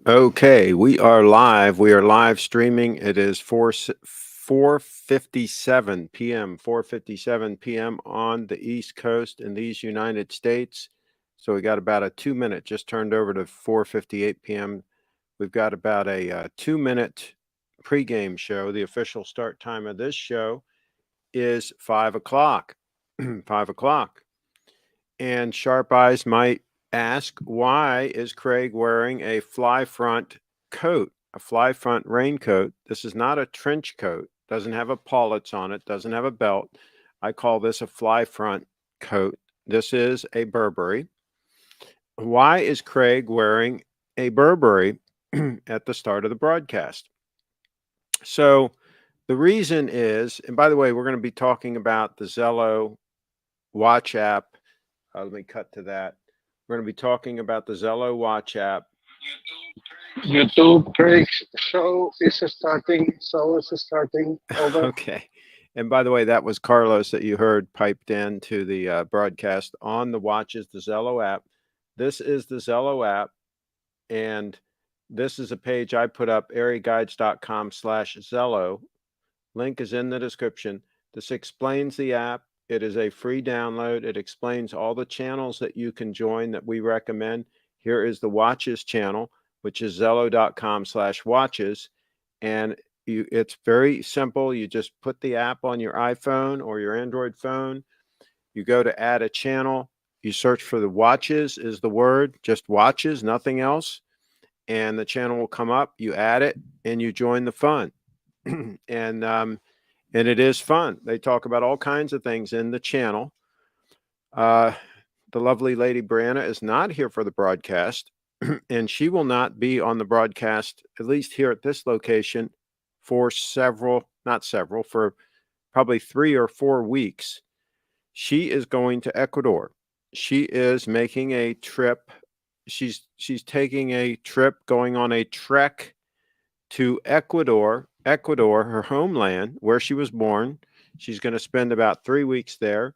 Okay, we are live. We are live streaming. It is 4:57 p.m. 4:57 p.m. on the East Coast in these United States. So we got about a 2 minute, just turned over to 4:58 p.m. We've got about a 2 minute pregame show. The official start time of this show is 5 o'clock. 5 o'clock. And sharp eyes might ask, why is Craig wearing a fly front coat, a fly front raincoat? This is not a trench coat, doesn't have epaulets on it, doesn't have a belt. I call this a fly front coat. This is a Burberry. Why is Craig wearing a Burberry at the start of the broadcast? So the reason is, and by the way, we're going to be talking about the ZELLO watch app. Let me cut to that. We're going to be talking about the ZELLO watch app. YouTube Craig's show is starting, so it's starting over. Okay. And by the way, that was Carlos that you heard piped in to the broadcast on the watches, the ZELLO app. This is the ZELLO app. And this is a page I put up, areaguides.com/ZELLO. Link is in the description. This explains the app. It is a free download. It explains all the channels that you can join that we recommend. Here is the watches channel, which is zello.com/watches. And it's very simple. You just put the app on your iPhone or your Android phone. You go to add a channel. You search for the watches is the word, just watches, nothing else. And the channel will come up. You add it and you join the fun. and it is fun. They talk about all kinds of things in the channel. The lovely lady Brianna is not here for the broadcast, and she will not be on the broadcast, at least here at this location, for for probably 3 or 4 weeks. She is going to Ecuador. She is making a trip. She's taking a trip, going on a trek to Ecuador, her homeland, where she was born. She's going to spend about 3 weeks there,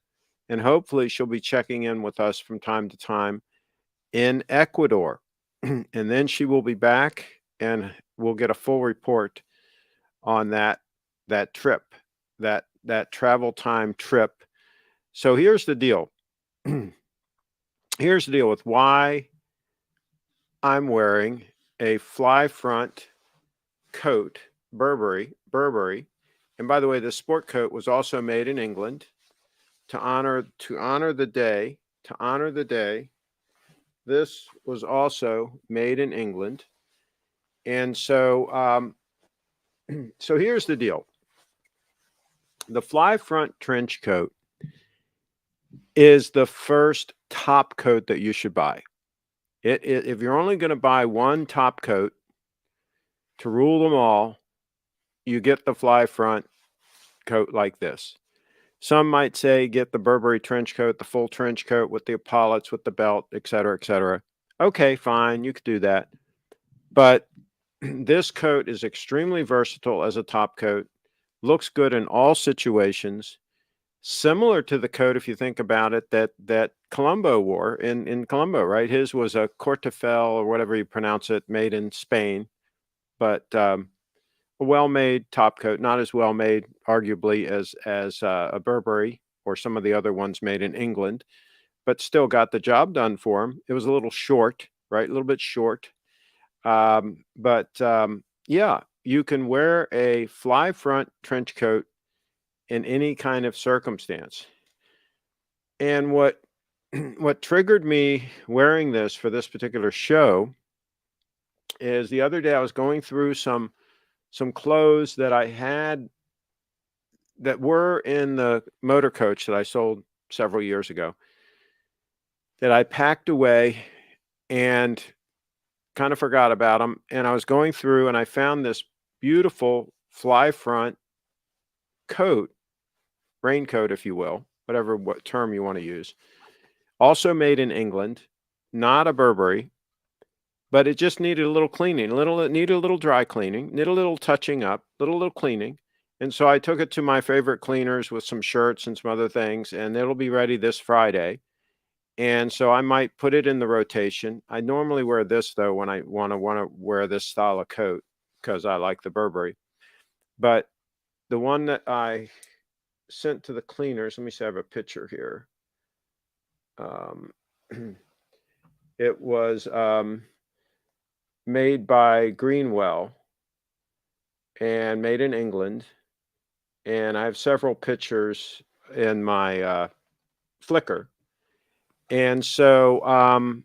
and hopefully she'll be checking in with us from time to time in Ecuador. And then she will be back, and we'll get a full report on that trip, that travel time trip. So here's the deal. Here's the deal with why I'm wearing a fly front coat, Burberry. And by the way, the sport coat was also made in England to honor the day. This was also made in England. And so so here's the deal. The fly front trench coat is the first top coat that you should buy. If you're only going to buy one top coat to rule them all, you get the fly front coat like this. Some might say get the Burberry trench coat, the full trench coat with the epaulets, with the belt, et cetera, et cetera. Okay, fine, you could do that. But this coat is extremely versatile as a top coat, looks good in all situations, similar to the coat, if you think about it, that Colombo wore in Colombo, right? His was a Cortefel or whatever you pronounce it, made in Spain, but a well-made top coat, not as well made, arguably, as a Burberry or some of the other ones made in England, but still got the job done for him. It was a little short, right? A little bit short. Yeah, you can wear a fly front trench coat in any kind of circumstance. And what what triggered me wearing this for this particular show is the other day I was going through some clothes that I had that were in the motor coach that I sold several years ago that I packed away and kind of forgot about them. And I was going through and I found this beautiful fly front coat, raincoat, if you will, what term you want to use. Also made in England, not a Burberry, but it just needed a little cleaning, needed a little dry cleaning, needed a little touching up, little cleaning. And so I took it to my favorite cleaners with some shirts and some other things, and it'll be ready this Friday. And so I might put it in the rotation. I normally wear this though when I want to wear this style of coat because I like the Burberry. But the one that I sent to the cleaners, let me see, I have a picture here. It was made by Greenwell and made in England. And I have several pictures in my Flickr. And so,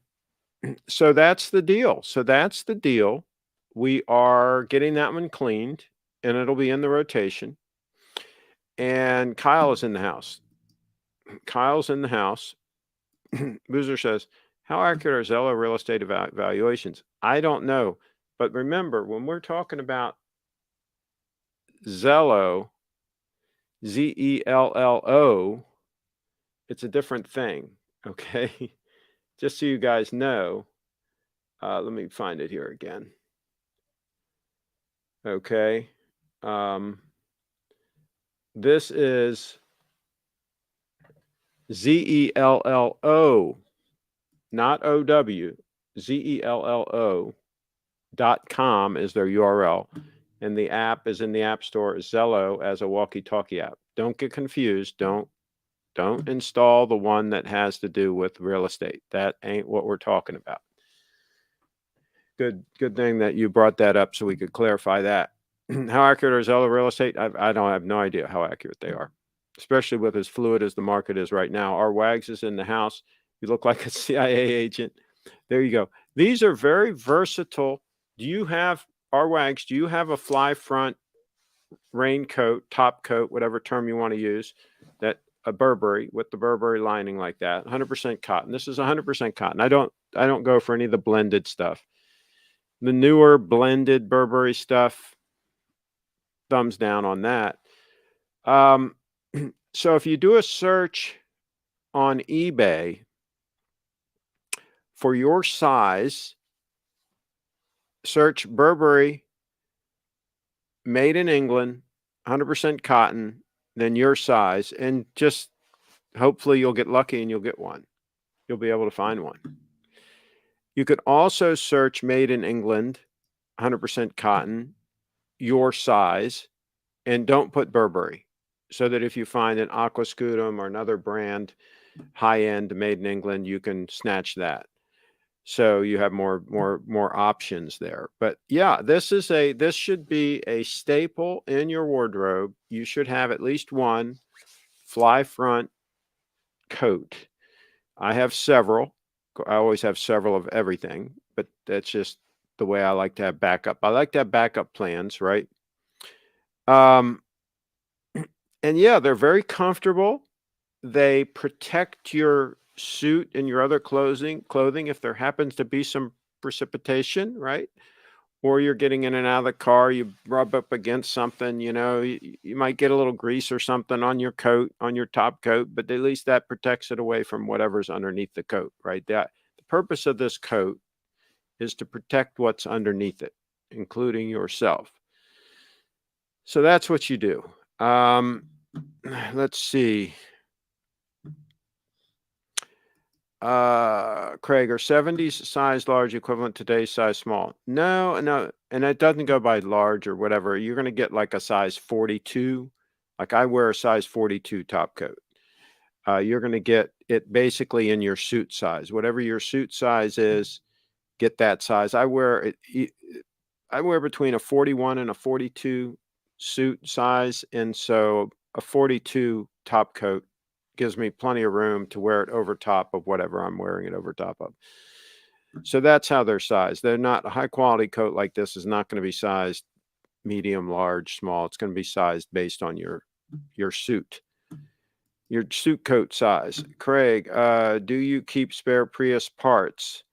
so that's the deal. So that's the deal. We are getting that one cleaned and it'll be in the rotation. And Kyle is in the house. Kyle's in the house. Boozer says, how accurate are ZELLO real estate valuations? I don't know. But remember, when we're talking about ZELLO, ZELLO, it's a different thing. Okay. Just so you guys know. Let me find it here again. Okay. This is ZELLO, not OW, ZELLO.com is their URL. And the app is in the App Store, ZELLO as a walkie-talkie app. Don't get confused. Don't install the one that has to do with real estate. That ain't what we're talking about. Good thing that you brought that up so we could clarify that. How accurate are ZELLO real estate? I have no idea how accurate they are, especially with as fluid as the market is right now. Our Wags is in the house. You look like a CIA agent. There you go. These are very versatile. Do you have, our Wags, do you have a fly front raincoat, top coat, whatever term you want to use, that a Burberry with the Burberry lining like that, 100% cotton? This is 100% cotton. I don't go for any of the blended stuff. The newer blended Burberry stuff, thumbs down on that. So if you do a search on eBay for your size, search Burberry made in England, 100% cotton, then your size, and just hopefully you'll get lucky and you'll get one. You'll be able to find one. You could also search made in England, 100% cotton, your size, and don't put Burberry, so that if you find an Aquascutum or another brand, high-end made in England, you can snatch that. So you have more options there. But yeah, this should be a staple in your wardrobe. You should have at least one fly front coat. I have several. I always have several of everything, but that's just the way I like to have backup. I like to have backup plans, right? And yeah, they're very comfortable. They protect your suit and your other clothing if there happens to be some precipitation, right? Or you're getting in and out of the car, you rub up against something, you might get a little grease or something on your coat, on your top coat, but at least that protects it away from whatever's underneath the coat, right? The purpose of this coat is to protect what's underneath it, including yourself. So that's what you do. Let's see. Craig, are 70s size large equivalent to today's size small? No, and it doesn't go by large or whatever. You're going to get like a size 42. Like I wear a size 42 top coat. You're going to get it basically in your suit size. Whatever your suit size is, get that size. I wear between a 41 and a 42 suit size, and so a 42 top coat gives me plenty of room to wear it over top of whatever I'm wearing it over top of. So that's how they're sized. They're not, a high quality coat like this is not going to be sized medium, large, small. It's going to be sized based on your suit, your suit coat size. Craig, do you keep spare Prius parts?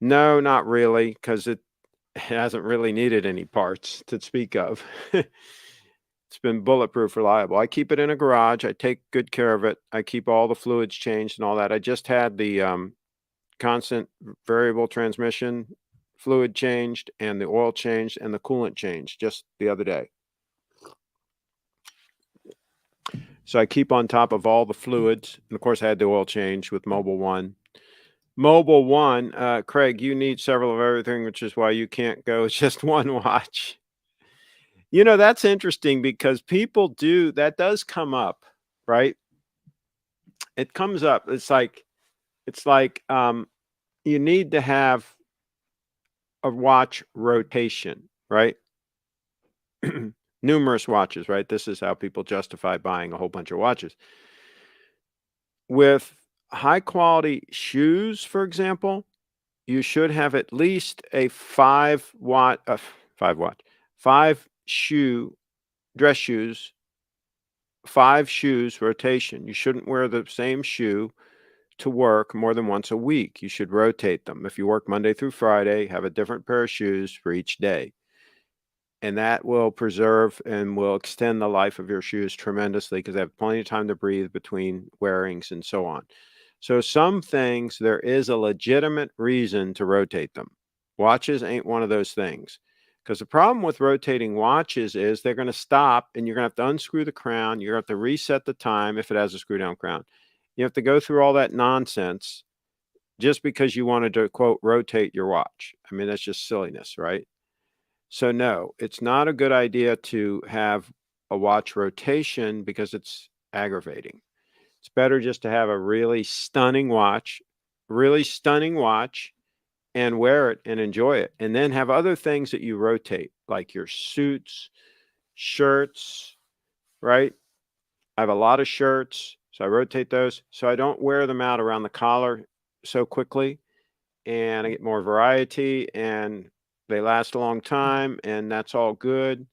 No, not really, because it hasn't really needed any parts to speak of. It's been bulletproof, reliable. I keep it in a garage. I take good care of it. I keep all the fluids changed and all that. I just had the constant variable transmission fluid changed and the oil changed and the coolant changed just the other day. So I keep on top of all the fluids. And of course, I had the oil change with Mobile One. Mobile One, Craig, you need several of everything, which is why you can't go with just one watch. You know, that's interesting because people do that does come up, right? It comes up. It's like you need to have a watch rotation, right? Numerous watches, right? This is how people justify buying a whole bunch of watches. With high quality shoes, for example, you should have at least a 5 shoe dress shoes, 5 shoes rotation. You shouldn't wear the same shoe to work more than once a week. You should rotate them. If you work Monday through Friday, have a different pair of shoes for each day. And that will preserve and will extend the life of your shoes tremendously because they have plenty of time to breathe between wearings and so on. So some things, there is a legitimate reason to rotate them. Watches ain't one of those things. Because the problem with rotating watches is they're going to stop and you're going to have to unscrew the crown. You're going to have to reset the time if it has a screw down crown. You have to go through all that nonsense just because you wanted to, quote, rotate your watch. I mean, that's just silliness, right? So no, it's not a good idea to have a watch rotation because it's aggravating. It's better just to have a really stunning watch, and wear it and enjoy it. And then have other things that you rotate, like your suits, shirts, right? I have a lot of shirts, so I rotate those so I don't wear them out around the collar so quickly, and I get more variety and they last a long time, and that's all good.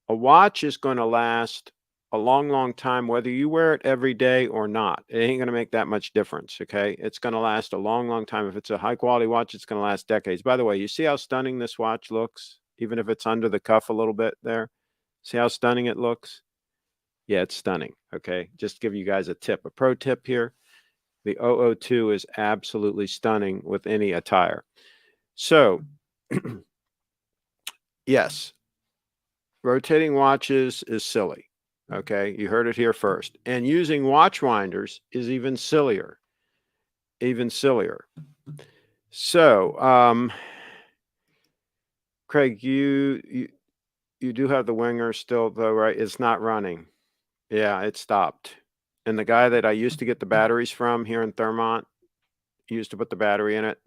A watch is going to last a long, long time, whether you wear it every day or not. It ain't going to make that much difference, okay? It's going to last a long, long time. If it's a high quality watch, it's going to last decades. By the way, you see how stunning this watch looks, even if it's under the cuff a little bit there? See how stunning it looks? Yeah, it's stunning, okay? Just to give you guys a tip, a pro tip here. The 002 is absolutely stunning with any attire. So, yes, rotating watches is silly. Okay, you heard it here first. And using watch winders is even sillier. Even sillier. So, Craig, you do have the winger still, though, right? It's not running. Yeah, it stopped. And the guy that I used to get the batteries from here in Thurmont, he used to put the battery in it.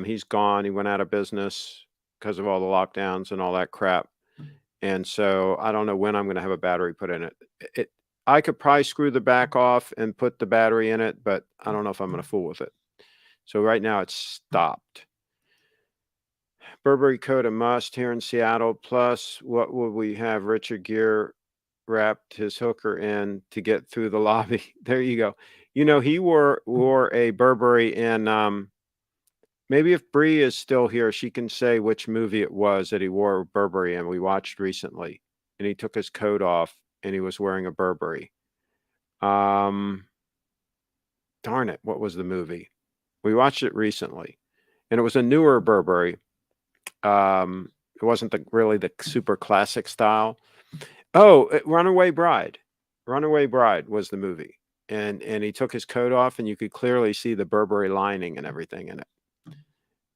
He's gone. He went out of business because of all the lockdowns and all that crap. And so I don't know when I'm going to have a battery put in it. I could probably screw the back off and put the battery in it, but I don't know if I'm going to fool with it. So right now it's stopped. Burberry coat a must here in Seattle. Plus, what would we have Richard Gere wrapped his hooker in to get through the lobby? There you go. You know, he wore a Burberry in maybe if Bree is still here, she can say which movie it was that he wore Burberry in. We watched recently, and he took his coat off and he was wearing a Burberry. Darn it, what was the movie? We watched it recently, and it was a newer Burberry. It wasn't really the super classic style. Oh, Runaway Bride. Runaway Bride was the movie, and he took his coat off, and you could clearly see the Burberry lining and everything in it.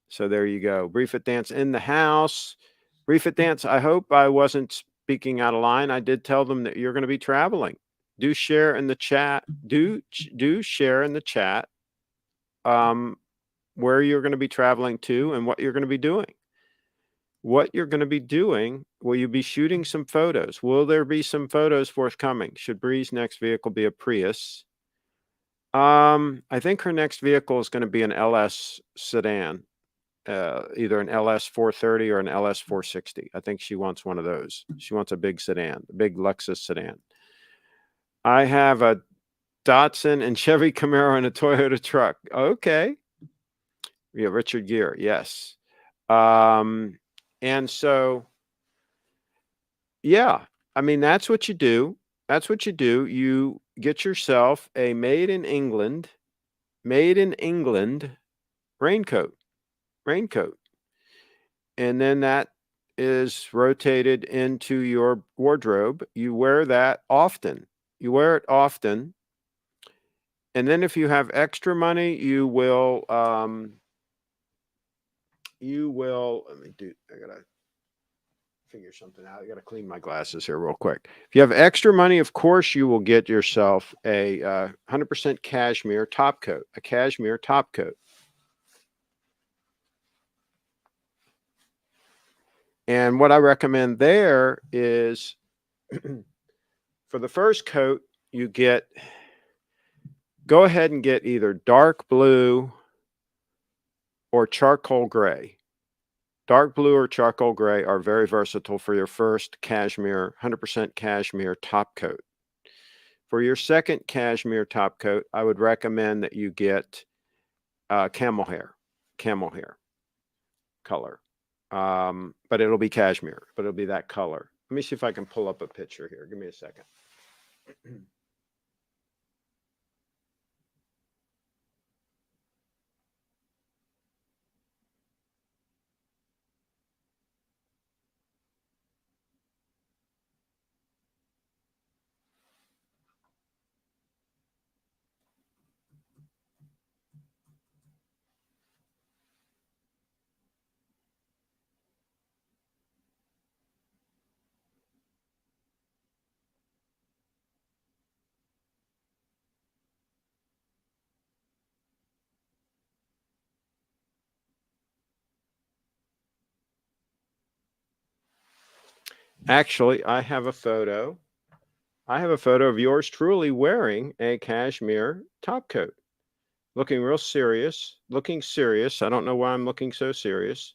So there you go. Brief It Dance in the house. Brief It Dance, I hope I wasn't speaking out of line. I did tell them that you're going to be traveling. Do share in the chat. Do share in the chat where you're going to be traveling to and what you're going to be doing. What you're going to be doing. Will you be shooting some photos? Will there be some photos forthcoming? Should Bree's next vehicle be a Prius? I think her next vehicle is going to be an LS sedan. Either an LS 430 or an LS 460. I think she wants one of those. She wants a big sedan, a big Lexus sedan. I have a Datsun and Chevy Camaro and a Toyota truck. Okay. Yeah, Richard Gere, yes. And so, yeah, I mean, that's what you do. That's what you do. You get yourself a made in England raincoat. And then that is rotated into your wardrobe. You wear that often. You wear it often. And then if you have extra money, you will, let me do, I gotta figure something out. I gotta clean my glasses here real quick. If you have extra money, of course, you will get yourself a 100% cashmere top coat, a cashmere top coat. And what I recommend there is for the first coat, you go ahead and get either dark blue or charcoal gray. Dark blue or charcoal gray are very versatile for your first cashmere, 100% cashmere top coat. For your second cashmere top coat, I would recommend that you get camel hair color. But it'll be cashmere, but it'll be that color. Let me see if I can pull up a picture here. Give me a second. Actually, I have a photo. I have a photo of yours truly wearing a cashmere top coat. Looking real serious, looking serious. I don't know why I'm looking so serious.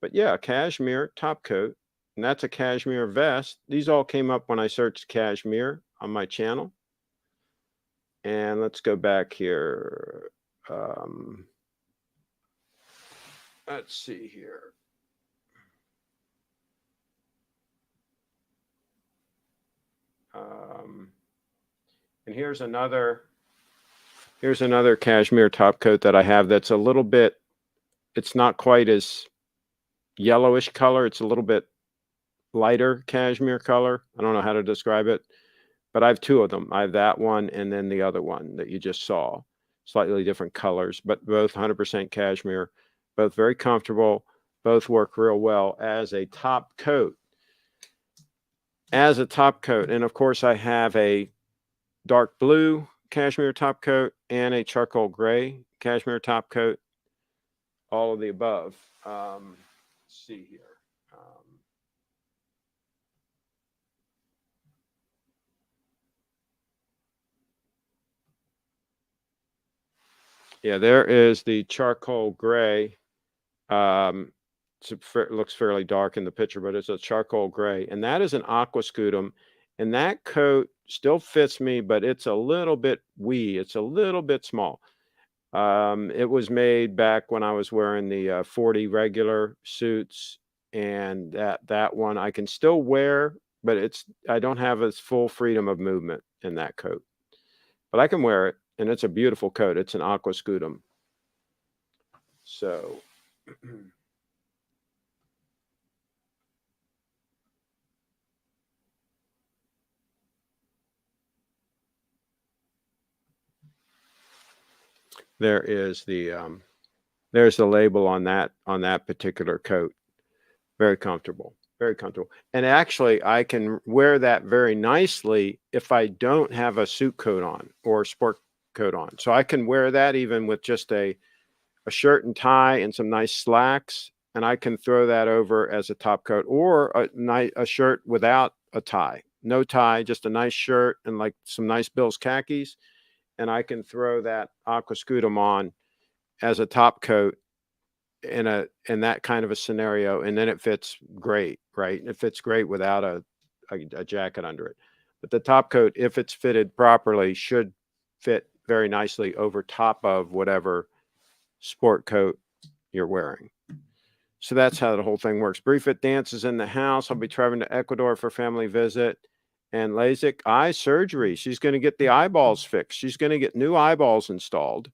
But yeah, cashmere top coat. And that's a cashmere vest. These all came up when I searched cashmere on my channel. And let's go back here. Let's see here. And here's another cashmere top coat that I have that's a little bit, it's not quite as yellowish color. It's a little bit lighter cashmere color. I don't know how to describe it, but I have two of them. I have that one and then the other one that you just saw. Slightly different colors, but both 100% cashmere, both very comfortable, both work real well as a top coat. And of course, I have a dark blue cashmere top coat and a charcoal gray cashmere top coat, all of the above. Let's see here. Yeah, there is the charcoal gray. It looks fairly dark in the picture, but it's a charcoal gray, and that is an aqua scutum. And that coat still fits me, but it's a little bit wee. It's a little bit small. It was made back when I was wearing the 40 regular suits, and that one I can still wear, but I don't have as full freedom of movement in that coat. But I can wear it, and it's a beautiful coat. It's an aqua scutum. So there is there's the label on that particular coat. Very comfortable, very comfortable. And actually, I can wear that very nicely if I don't have a suit coat on or a sport coat on. So I can wear that even with just a shirt and tie and some nice slacks, and I can throw that over as a top coat, or a shirt without a tie. No tie, just a nice shirt and like some nice Bill's khakis, and I can throw that aqua scutum on as a top coat in that kind of a scenario, and then it fits great, right? It fits great without a jacket under it. But the top coat, if it's fitted properly, should fit very nicely over top of whatever sport coat you're wearing. So that's how the whole thing works. Briefit Dance is in the house. I'll be traveling to Ecuador for family visit and LASIK eye surgery. She's going to get the eyeballs fixed. She's going to get new eyeballs installed.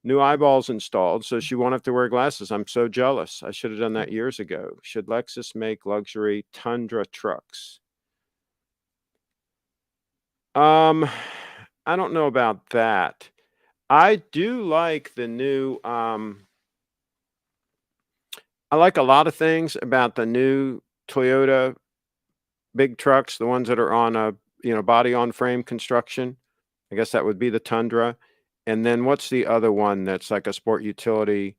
So she won't have to wear glasses. I'm so jealous. I should have done that years ago. Should Lexus make luxury Tundra trucks? I don't know about that. I do like the new, I like a lot of things about the new Toyota big trucks, the ones that are on a, body on frame construction. I guess that would be the Tundra. And then what's the other one that's like a sport utility,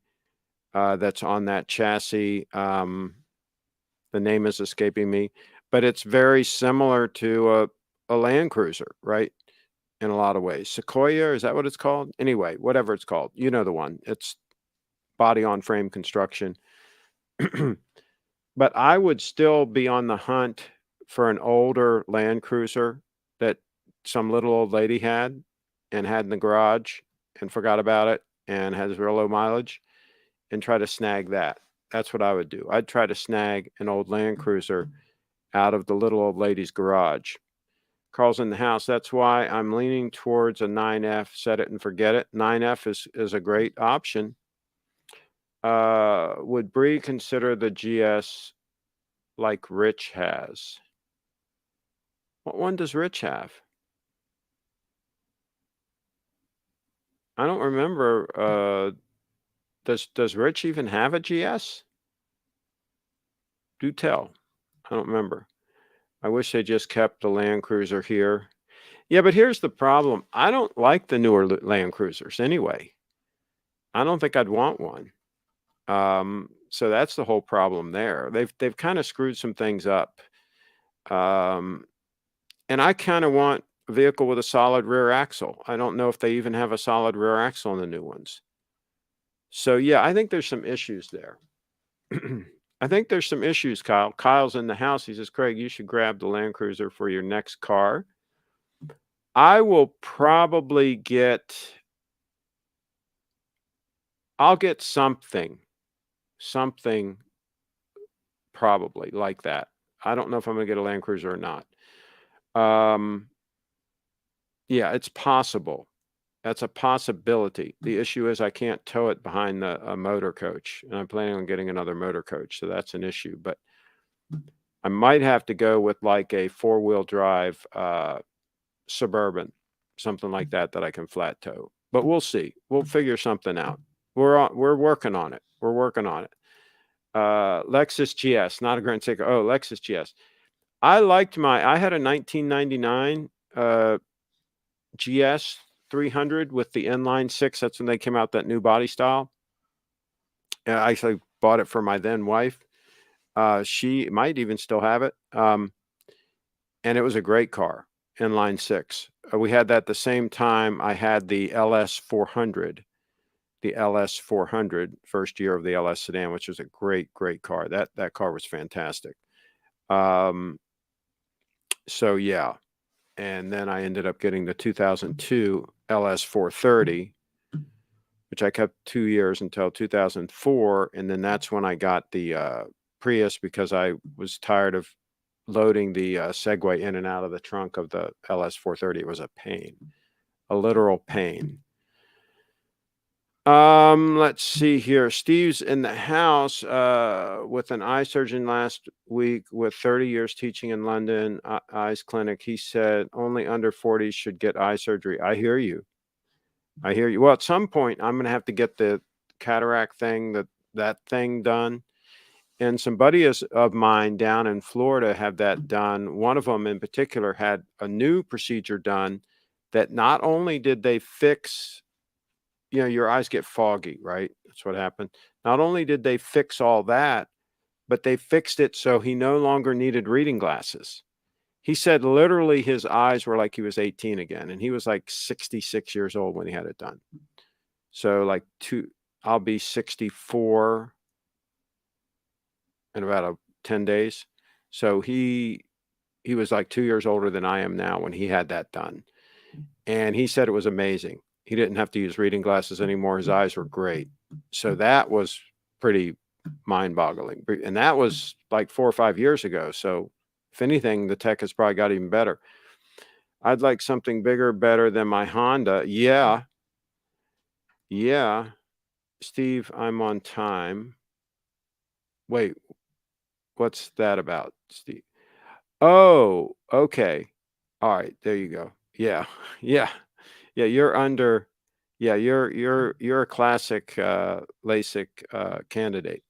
that's on that chassis? The name is escaping me, but it's very similar to a Land Cruiser, right? In a lot of ways. Sequoia, is that what it's called? Anyway, whatever it's called, you know the one. It's body on frame construction. But I would still be on the hunt for an older Land Cruiser that some little old lady had and had in the garage and forgot about it and has real low mileage, and try to snag that. That's what I would do. I'd try to snag an old Land Cruiser out of the little old lady's garage. Carl's in the house. That's why I'm leaning towards a 9F. Set it and forget it. 9F is a great option. Would Bree consider the GS like Rich has? What one does Rich have? I don't remember. Does Rich even have a GS? Do tell. I don't remember. I wish they just kept the Land Cruiser here. Yeah, but here's the problem. I don't like the newer Land Cruisers anyway. I don't think I'd want one. So that's the whole problem there. They've kind of screwed some things up. And I kind of want a vehicle with a solid rear axle. I don't know if they even have a solid rear axle in the new ones. So yeah, I think there's some issues there. I think there's some issues, Kyle. Kyle's in the house. He says, Craig, you should grab the Land Cruiser for your next car. I will probably I'll get something probably like that. I don't know if I'm going to get a Land Cruiser or not. Yeah, it's possible. That's a possibility. The issue is I can't tow it behind a motor coach, and I'm planning on getting another motor coach, so that's an issue. But I might have to go with like a 4-wheel drive Suburban, something like that I can flat tow. But we'll see. We'll figure something out. We're working on it. We're working on it. Lexus GS, not a Grand Seiko. Oh, Lexus GS. I had a 1999 GS 300 with the inline 6. That's when they came out, that new body style. I actually bought it for my then wife. She might even still have it. And it was a great car, inline 6. We had that the same time I had the LS 400. The LS 400, first year of the LS sedan, which was a great car. That car was fantastic. So yeah. And then I ended up getting the 2002 LS 430, which I kept 2 years until 2004. And then that's when I got the Prius, because I was tired of loading the Segway in and out of the trunk of the LS 430. It was a pain, a literal pain. Let's see here. Steve's in the house with an eye surgeon last week with 30 years teaching in London, eyes clinic. He said only under 40 should get eye surgery. I hear you. I hear you. Well, at some point, I'm going to have to get the cataract thing, that thing done. And some buddies of mine down in Florida have that done. One of them in particular had a new procedure done that not only did they fix, your eyes get foggy, right? That's what happened. Not only did they fix all that, but they fixed it so he no longer needed reading glasses. He said literally his eyes were like he was 18 again, and he was like 66 years old when he had it done. So I'll be 64 in about 10 days. So he was like 2 years older than I am now when he had that done. And he said it was amazing. He didn't have to use reading glasses anymore. His eyes were great. So that was pretty mind-boggling. And that was like 4 or 5 years ago. So if anything, the tech has probably got even better. I'd like something bigger, better than my Honda. Yeah. Steve, I'm on time. Wait, what's that about, Steve? Oh, okay. All right, there you go. Yeah. Yeah, you're under. Yeah, you're a classic LASIK candidate.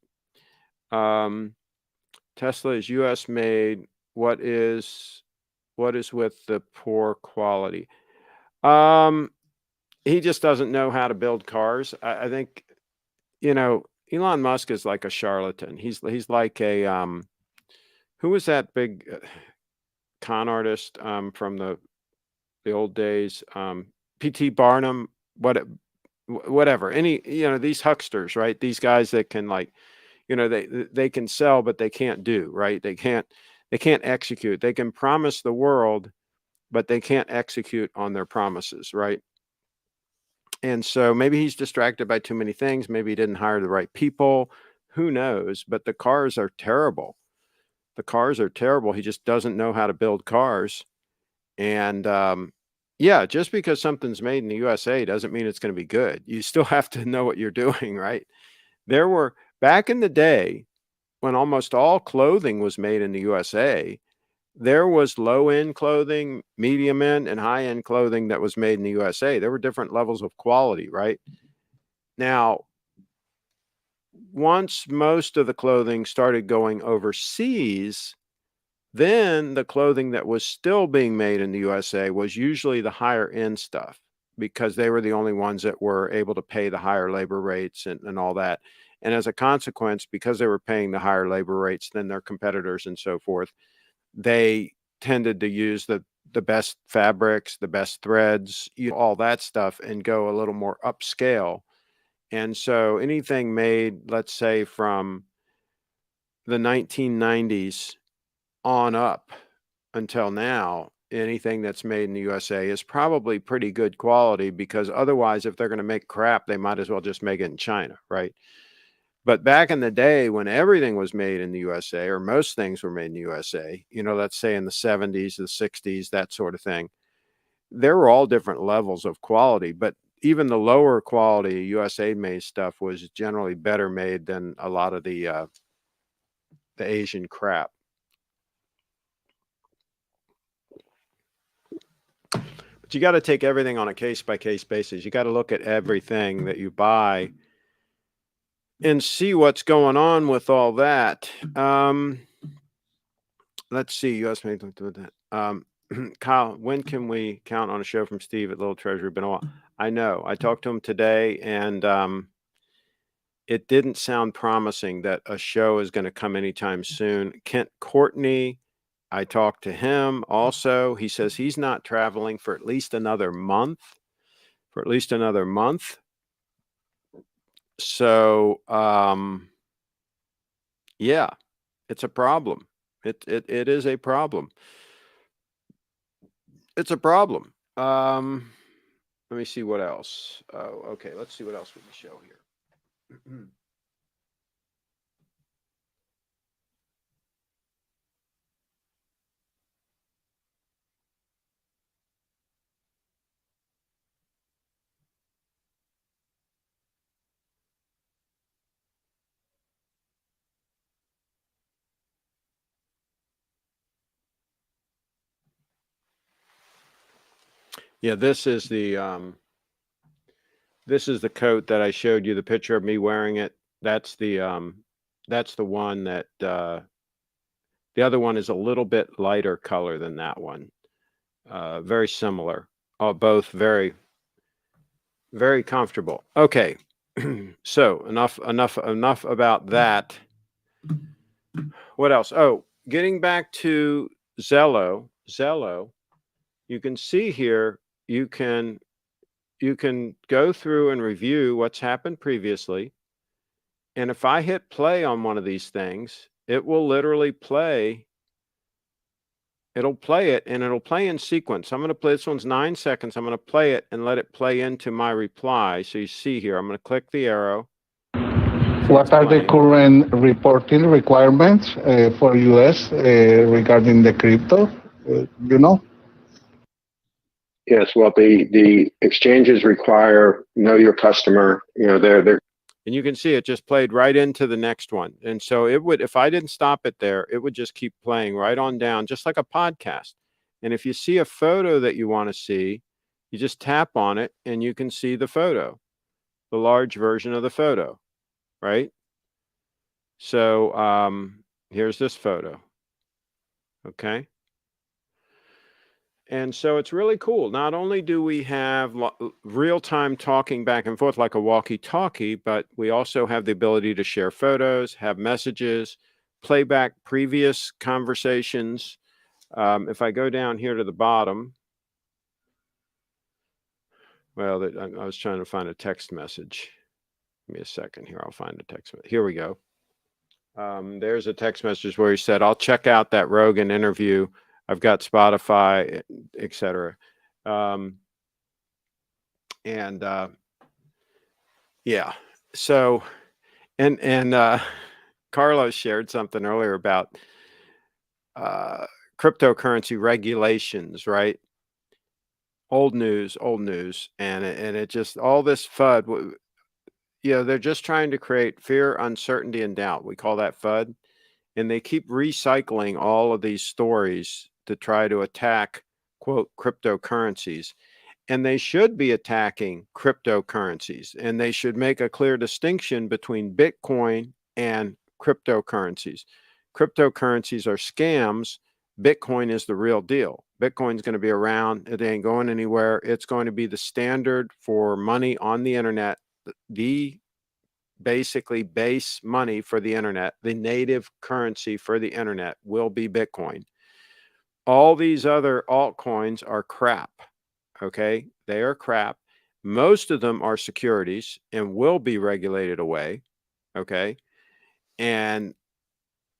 Tesla is U.S. made. What is with the poor quality? He just doesn't know how to build cars. I think, Elon Musk is like a charlatan. He's like a who was that big con artist from the old days? P.T. Barnum, whatever. Any, these hucksters, right? These guys that can, like, they can sell, but they can't do, right? They can't execute. They can promise the world, but they can't execute on their promises, right? And so maybe he's distracted by too many things. Maybe he didn't hire the right people. Who knows? But the cars are terrible. The cars are terrible. He just doesn't know how to build cars. And yeah, just because something's made in the USA doesn't mean it's going to be good. You still have to know what you're doing, right? There were, back in the day, when almost all clothing was made in the USA, there was low-end clothing, medium-end, and high-end clothing that was made in the USA. There were different levels of quality, right? Now, once most of the clothing started going overseas, then the clothing that was still being made in the USA was usually the higher-end stuff, because they were the only ones that were able to pay the higher labor rates and all that. And as a consequence, because they were paying the higher labor rates than their competitors and so forth, they tended to use the best fabrics, the best threads, all that stuff, and go a little more upscale. And so anything made, let's say, from the 1990s on up until now, anything that's made in the USA is probably pretty good quality, because otherwise, if they're going to make crap, they might as well just make it in China, right? But back in the day, when everything was made in the USA, or most things were made in the USA, let's say in the 70s, the 60s, that sort of thing, there were all different levels of quality. But even the lower quality USA made stuff was generally better made than a lot of the Asian crap. But you got to take everything on a case-by-case basis. You got to look at everything that you buy and see what's going on with all that. Let's see. U.S. made that. Kyle, when can we count on a show from Steve at Little Treasury? Been a while. I know. I talked to him today, and it didn't sound promising that a show is going to come anytime soon. Kent Courtney, I talked to him also. He says he's not traveling for at least another month. So, yeah, it's a problem. It is a problem. It's a problem. Let me see what else. Oh, okay. Let's see what else we can show here. Yeah, this is the coat that I showed you the picture of me wearing it. That's the one that the other one is a little bit lighter color than that one. Very similar. Both very, very comfortable. Okay. So enough about that. What else? Oh, getting back to ZELLO, you can see here, you can go through and review what's happened previously. And if I hit play on one of these things, it will literally play. It'll play it, and it'll play in sequence. I'm going to play, this one's 9 seconds. I'm going to play it and let it play into my reply. So you see here, I'm going to click the arrow. What are the current reporting requirements for US regarding the crypto? You know? Yes, well, the exchanges require know your customer. They're And you can see it just played right into the next one. And so it would, if I didn't stop it there, it would just keep playing right on down, just like a podcast. And if you see a photo that you want to see, You just tap on it and you can see the photo, the large version of the photo, right? So here's this photo, okay? And so it's really cool. Not only do we have real-time talking back and forth like a walkie-talkie, but we also have the ability to share photos, have messages, play back previous conversations. If I go down here to the bottom, well, I was trying to find a text message. Give me a second here. I'll find a text message. Here we go. There's a text message where he said, I'll check out that Rogan interview. I've got Spotify, etc. Yeah. So, and Carlos shared something earlier about cryptocurrency regulations, right? Old news, and it just all this FUD. They're just trying to create fear, uncertainty, and doubt. We call that FUD. And they keep recycling all of these stories to try to attack, quote, cryptocurrencies. And they should be attacking cryptocurrencies. And they should make a clear distinction between Bitcoin and cryptocurrencies. Cryptocurrencies are scams. Bitcoin is the real deal. Bitcoin's going to be around. It ain't going anywhere. It's going to be the standard for money on the internet, the basically base money for the internet. The native currency for the internet will be Bitcoin. All these other altcoins are crap. Okay, they are crap. Most of them are securities and will be regulated away. Okay, and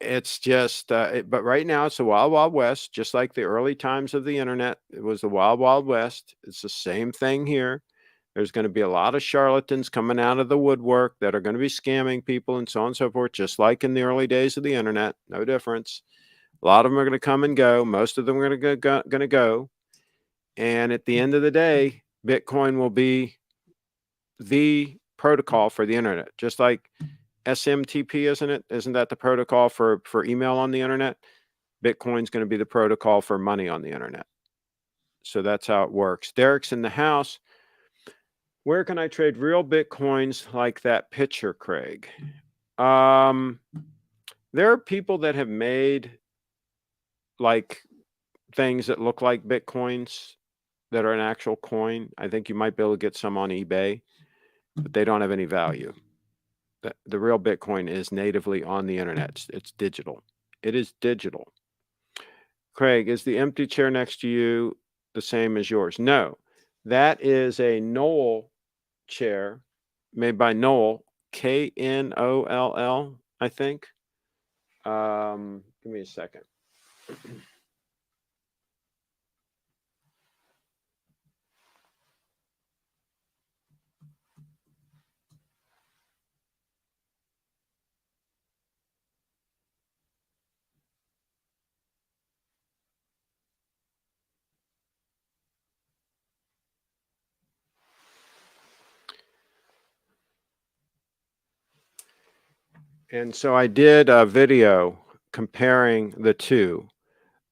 it's just, but right now it's the wild, wild west, just like the early times of the internet. It was the wild, wild west. It's the same thing here. There's going to be a lot of charlatans coming out of the woodwork that are going to be scamming people and so on and so forth, just like in the early days of the internet. No difference. A lot of them are going to come and go. Most of them are going to go. And at the end of the day, Bitcoin will be the protocol for the internet, just like SMTP, isn't it? Isn't that the protocol for email on the internet? Bitcoin's going to be the protocol for money on the internet. So that's how it works. Derek's in the house. Where can I trade real Bitcoins like that picture, Craig? There are people that have made like things that look like Bitcoins that are an actual coin. I think you might be able to get some on eBay, but they don't have any value. The real Bitcoin is natively on the internet. It's digital. It is digital. Craig, is the empty chair next to you the same as yours? No, that is a Knoll chair made by Knoll, Knoll, I think. Give me a second. And so I did a video comparing the two.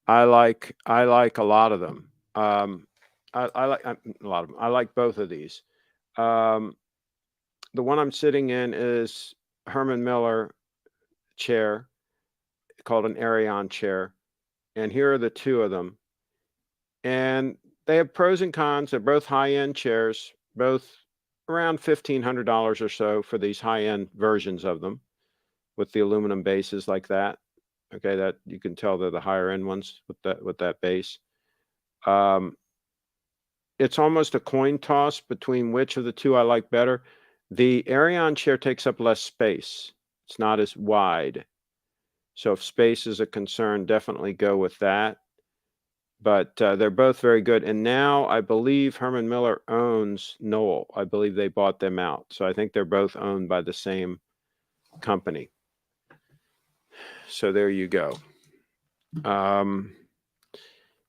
I like a lot of them. I like a lot of them. I like both of these. The one I'm sitting in is Herman Miller chair called an Arion chair. And here are the two of them. And they have pros and cons. They're both high-end chairs, both around $1,500 or so for these high-end versions of them with the aluminum bases like that. Okay, that you can tell they're the higher end ones with that base. It's almost a coin toss between which of the two I like better. The Arion chair takes up less space. It's not as wide. So if space is a concern, definitely go with that. But they're both very good. And now I believe Herman Miller owns Knoll. I believe they bought them out. So I think they're both owned by the same company. So there you go.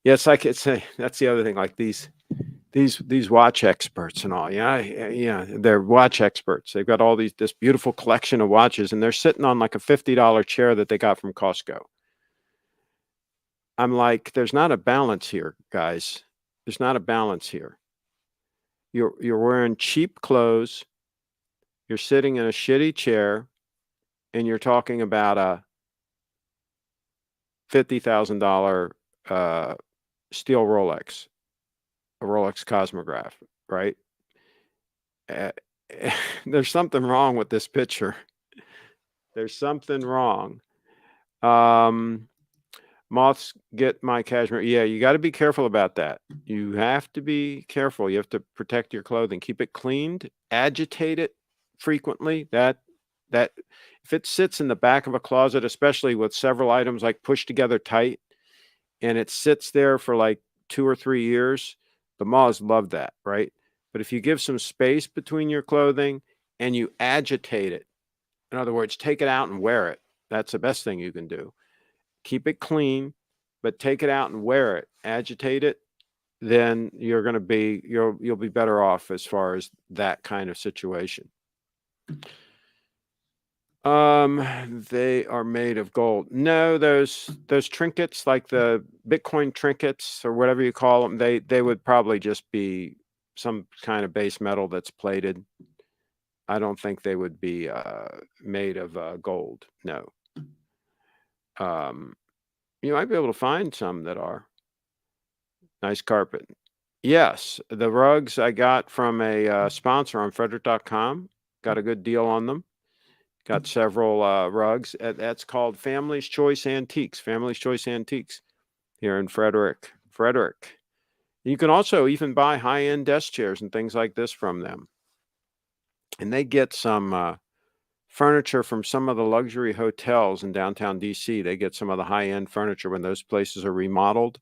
Yes, I could say that's the other thing. Like these watch experts and all. Yeah, they're watch experts. They've got all this beautiful collection of watches, and they're sitting on like a $50 chair that they got from Costco. I'm like, there's not a balance here, guys. There's not a balance here. you're wearing cheap clothes, you're sitting in a shitty chair, and you're talking about a $50,000 steel Rolex, a Rolex Cosmograph, right? Uh, there's something wrong with this picture. There's something wrong. Moths get my cashmere. Yeah, you got to be careful about that. You have to be careful. You have to protect your clothing. Keep it cleaned. Agitate it frequently. That if it sits in the back of a closet, especially with several items like pushed together tight, and it sits there for like 2 or 3 years, the moths love that, right? But if you give some space between your clothing and you agitate it, in other words, take it out and wear it. That's the best thing you can do. Keep it clean, but take it out and wear it. Agitate it, then you'll be better off as far as that kind of situation. They are made of gold. No, those trinkets, like the Bitcoin trinkets or whatever you call them, they would probably just be some kind of base metal that's plated. I don't think they would be made of gold. No. You might be able to find some that are. Nice carpet. Yes, the rugs I got from a sponsor on Frederick.com. Got a good deal on them. Got several rugs. That's called Family's Choice Antiques. Family's Choice Antiques here in Frederick. You can also even buy high-end desk chairs and things like this from them. And they get some furniture from some of the luxury hotels in downtown DC. They get some of the high-end furniture when those places are remodeled.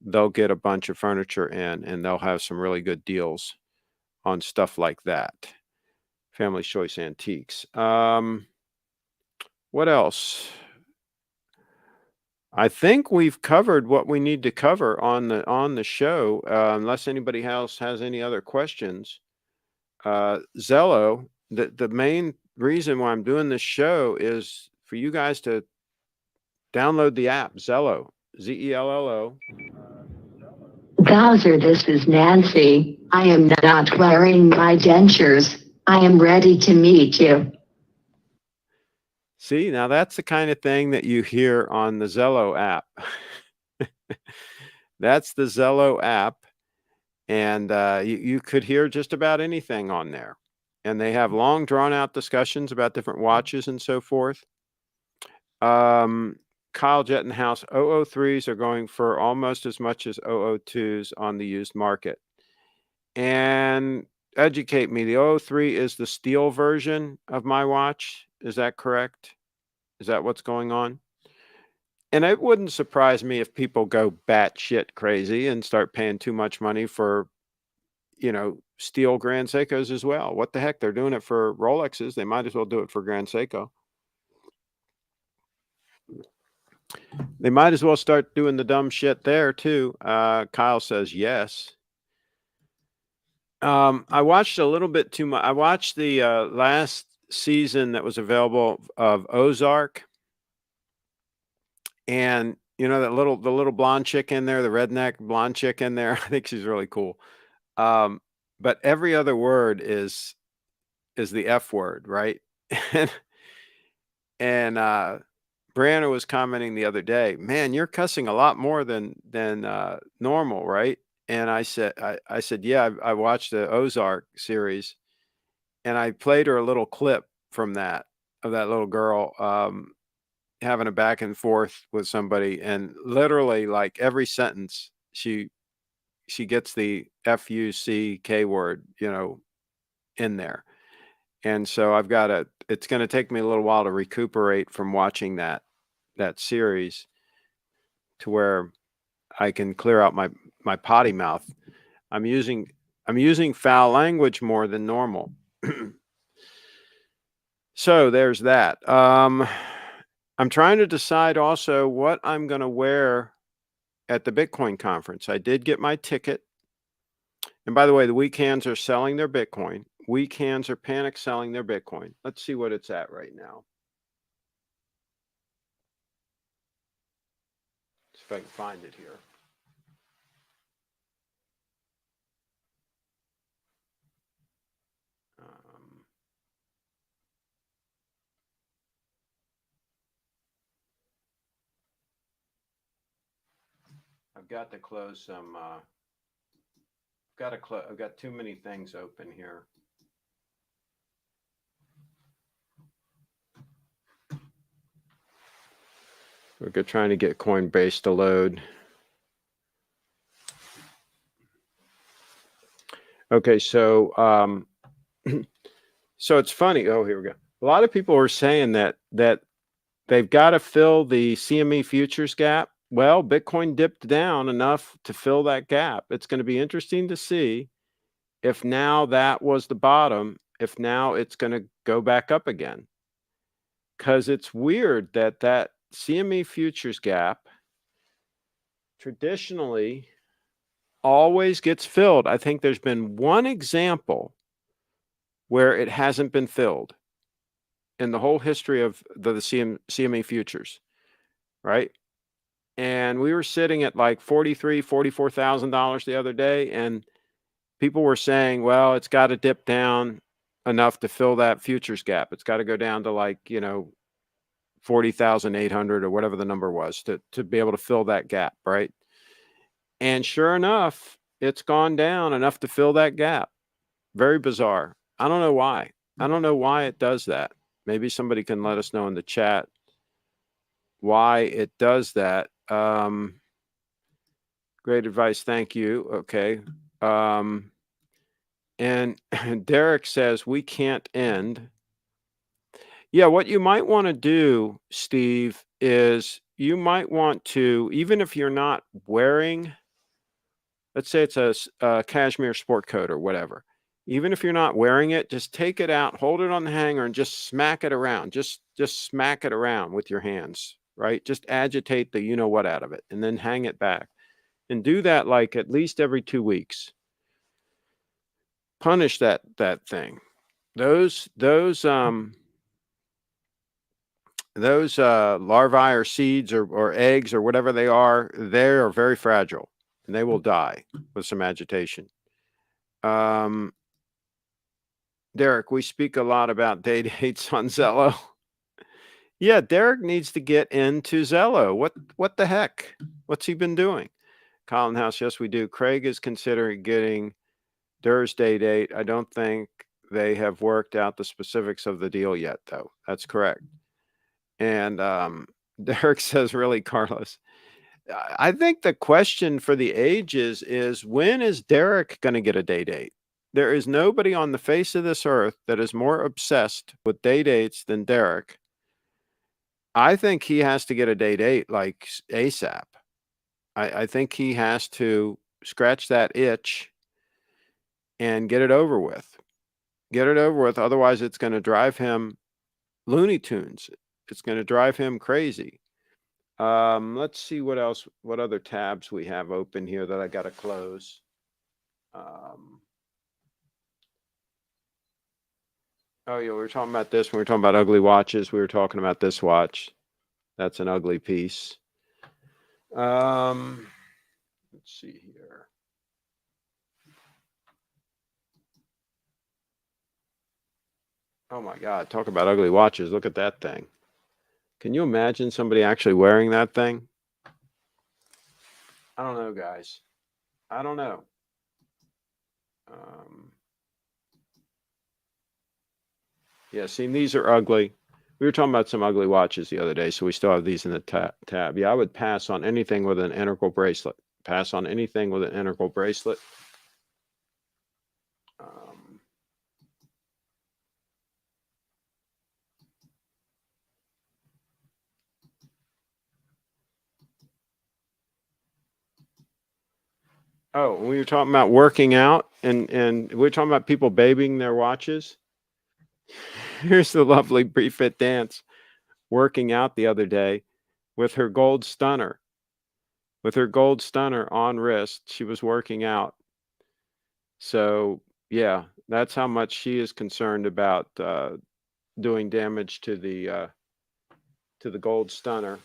They'll get a bunch of furniture in, and they'll have some really good deals on stuff like that. Family's Choice Antiques. What else? I think we've covered what we need to cover on the show, unless anybody else has any other questions. ZELLO, the main reason why I'm doing this show is for you guys to download the app, ZELLO, ZELLO. Bowser, this is Nancy. I am not wearing my dentures. I am ready to meet you. See, now that's the kind of thing that you hear on the ZELLO app. That's the ZELLO app, and you could hear just about anything on there. And they have long, drawn-out discussions about different watches and so forth. Kyle Jettenhouse, 003s are going for almost as much as 002s on the used market. And educate me, the 003 is the steel version of my watch. Is that correct? Is that what's going on? And it wouldn't surprise me if people go batshit crazy and start paying too much money for, steel Grand Seikos as well. What the heck? They're doing it for Rolexes. They might as well do it for Grand Seiko. They might as well start doing the dumb shit there too. Kyle says yes. I watched a little bit too much. I watched the last season that was available of Ozark. And the little blonde chick in there, the redneck blonde chick in there, I think she's really cool. But every other word is the F word, right? and Brianna was commenting the other day, man, you're cussing a lot more than normal, right? And I said, yeah, I watched the Ozark series, and I played her a little clip from that, of that little girl having a back and forth with somebody, and literally like every sentence she gets the F-U-C-K word, in there. And so it's going to take me a little while to recuperate from watching that series to where I can clear out my potty mouth. I'm using foul language more than normal. So there's that. I'm trying to decide also what I'm going to wear at the Bitcoin conference. I did get my ticket. And by the way, the weak hands are selling their Bitcoin. Weak hands are panic selling their Bitcoin. Let's see what it's at right now. See if I can find it here. I've got to close some. I've got too many things open here. We're trying to get Coinbase to load. Okay, so so it's funny. Oh, here we go. A lot of people are saying that they've got to fill the CME futures gap. Well, Bitcoin dipped down enough to fill that gap. It's going to be interesting to see if now that was the bottom, if now it's going to go back up again. Because it's weird that that CME futures gap traditionally always gets filled. I think there's been one example where it hasn't been filled in the whole history of the CME futures, right? And we were sitting at like $44,000 the other day, and people were saying, well, it's got to dip down enough to fill that futures gap. It's got to go down to like, 40,800 or whatever the number was to be able to fill that gap, right? And sure enough, it's gone down enough to fill that gap. Very bizarre. I don't know why. I don't know why it does that. Maybe somebody can let us know in the chat why it does that. Great advice. Thank you. Okay. And Derek says we can't end. Yeah, what you might want to do, Steve, is you might want to, even if you're not wearing, let's say it's a Cashmere sport coat or whatever, even if you're not wearing it, just take it out, hold it on the hanger, and just smack it around. Just smack it around with your hands, right? Just agitate the you-know-what out of it, and then hang it back. And do that like at least every 2 weeks. Punish that thing. Those larvae or seeds or eggs or whatever they are very fragile, and they will die with some agitation. Derek, we speak a lot about day dates on Zello. Yeah, Derek needs to get into Zello. What the heck? What's he been doing? Colin House, yes, we do. Craig is considering getting Durr's day date. I don't think they have worked out the specifics of the deal yet, though. That's correct. And Derek says, really, Carlos? I think the question for the ages is, when is Derek going to get a day date? There is nobody on the face of this earth that is more obsessed with day dates than Derek. I think he has to get a day date like ASAP. I think he has to scratch that itch and get it over with. Get it over with. Otherwise, it's going to drive him Looney Tunes. It's going to drive him crazy. Let's see what else, what other tabs we have open here that I got to close. Oh, yeah, we were talking about this when we were talking about ugly watches. We were talking about this watch. That's an ugly piece. Let's see here. Oh my God, talk about ugly watches. Look at that thing. Can you imagine somebody actually wearing that thing? I don't know, guys. I don't know. Yeah, see, these are ugly. We were talking about some ugly watches the other day, so we still have these in the tab. Yeah, I would pass on anything with an integral bracelet. Pass on anything with an integral bracelet. Oh, we were talking about working out, and we were talking about people babying their watches. Here's the lovely Briefit Dance working out the other day with her gold stunner. With her gold stunner on wrist, she was working out. So, yeah, that's how much she is concerned about doing damage to the gold stunner.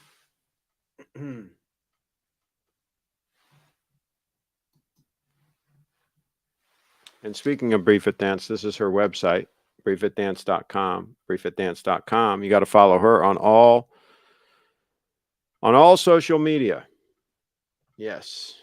And speaking of Briefit Dance, this is her website, briefitdance.com. Briefitdance.com. You got to follow her on all social media. Yes.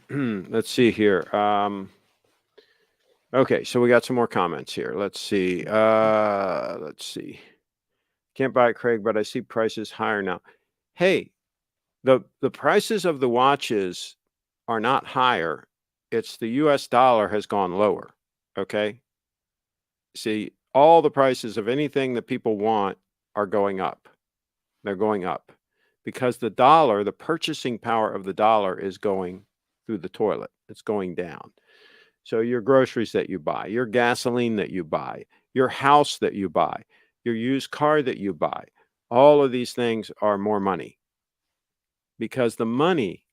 Let's see here. Okay, so we got some more comments here. Let's see. Can't buy it, Craig, but I see prices higher now. Hey, the prices of the watches are not higher. It's the US dollar has gone lower. Okay. See, all the prices of anything that people want are going up. They're going up because the dollar, the purchasing power of the dollar is going through the toilet. It's going down. So your groceries that you buy, your gasoline that you buy, your house that you buy, your used car that you buy, all of these things are more money because the money